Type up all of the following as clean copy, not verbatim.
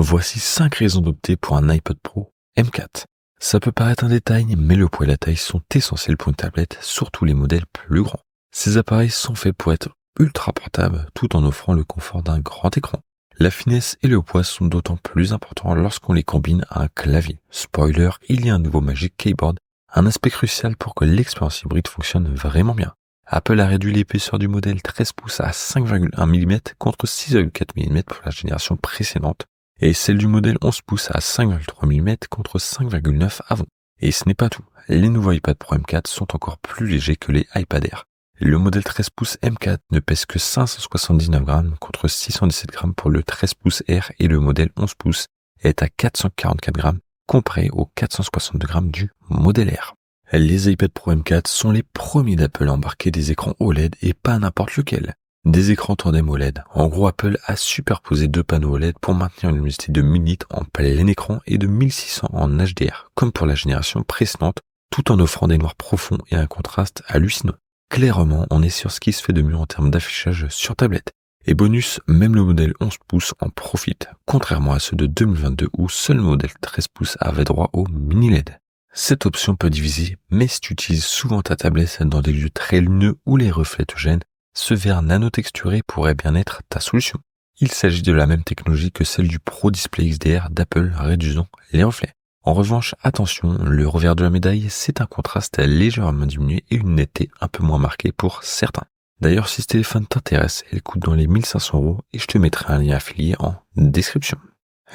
Voici 5 raisons d'opter pour un iPad Pro M4. Ça peut paraître un détail, mais le poids et la taille sont essentiels pour une tablette, surtout les modèles plus grands. Ces appareils sont faits pour être ultra portables tout en offrant le confort d'un grand écran. La finesse et le poids sont d'autant plus importants lorsqu'on les combine à un clavier. Spoiler, il y a un nouveau Magic Keyboard, un aspect crucial pour que l'expérience hybride fonctionne vraiment bien. Apple a réduit l'épaisseur du modèle 13 pouces à 5,1 mm contre 6,4 mm pour la génération précédente, et celle du modèle 11 pouces à 5,3 mm contre 5,9 avant. Et ce n'est pas tout, les nouveaux iPad Pro M4 sont encore plus légers que les iPad Air. Le modèle 13 pouces M4 ne pèse que 579 grammes contre 617 grammes pour le 13 pouces Air et le modèle 11 pouces est à 444 grammes comparé aux 462 grammes du modèle Air. Les iPad Pro M4 sont les premiers d'Apple à embarquer des écrans OLED et pas n'importe lequel. Des écrans tandem OLED. En gros, Apple a superposé deux panneaux OLED pour maintenir une luminosité de 1000 nits en plein écran et de 1600 en HDR, comme pour la génération précédente, tout en offrant des noirs profonds et un contraste hallucinant. Clairement, on est sur ce qui se fait de mieux en termes d'affichage sur tablette. Et bonus, même le modèle 11 pouces en profite, contrairement à ceux de 2022 où seul le modèle 13 pouces avait droit au mini LED. Cette option peut diviser, mais si tu utilises souvent ta tablette dans des lieux très lumineux où les reflets te gênent, ce verre nanotexturé pourrait bien être ta solution. Il s'agit de la même technologie que celle du Pro Display XDR d'Apple réduisant les reflets. En revanche, attention, le revers de la médaille, c'est un contraste légèrement diminué et une netteté un peu moins marquée pour certains. D'ailleurs, si ce téléphone t'intéresse, il coûte dans les 1500 € et je te mettrai un lien affilié en description.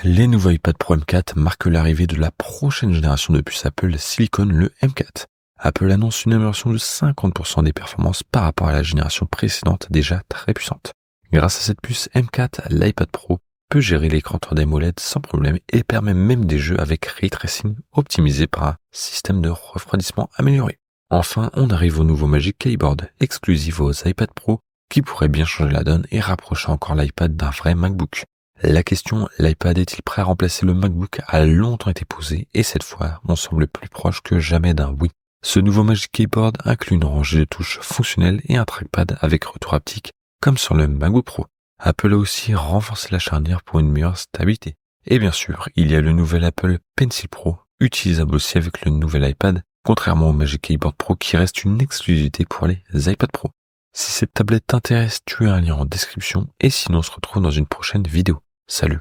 Les nouveaux iPad Pro M4 marquent l'arrivée de la prochaine génération de puces Apple Silicon, le M4. Apple annonce une amélioration de 50% des performances par rapport à la génération précédente déjà très puissante. Grâce à cette puce M4, l'iPad Pro peut gérer l'écran tandem OLED sans problème et permet même des jeux avec Ray Tracing optimisé par un système de refroidissement amélioré. Enfin, on arrive au nouveau Magic Keyboard, exclusif aux iPad Pro, qui pourrait bien changer la donne et rapprocher encore l'iPad d'un vrai MacBook. La question, l'iPad est-il prêt à remplacer le MacBook, a longtemps été posée et cette fois, on semble plus proche que jamais d'un oui. Ce nouveau Magic Keyboard inclut une rangée de touches fonctionnelles et un trackpad avec retour haptique, comme sur le MacBook Pro. Apple a aussi renforcé la charnière pour une meilleure stabilité. Et bien sûr, il y a le nouvel Apple Pencil Pro, utilisable aussi avec le nouvel iPad, contrairement au Magic Keyboard Pro qui reste une exclusivité pour les iPad Pro. Si cette tablette t'intéresse, tu as un lien en description et sinon on se retrouve dans une prochaine vidéo. Salut!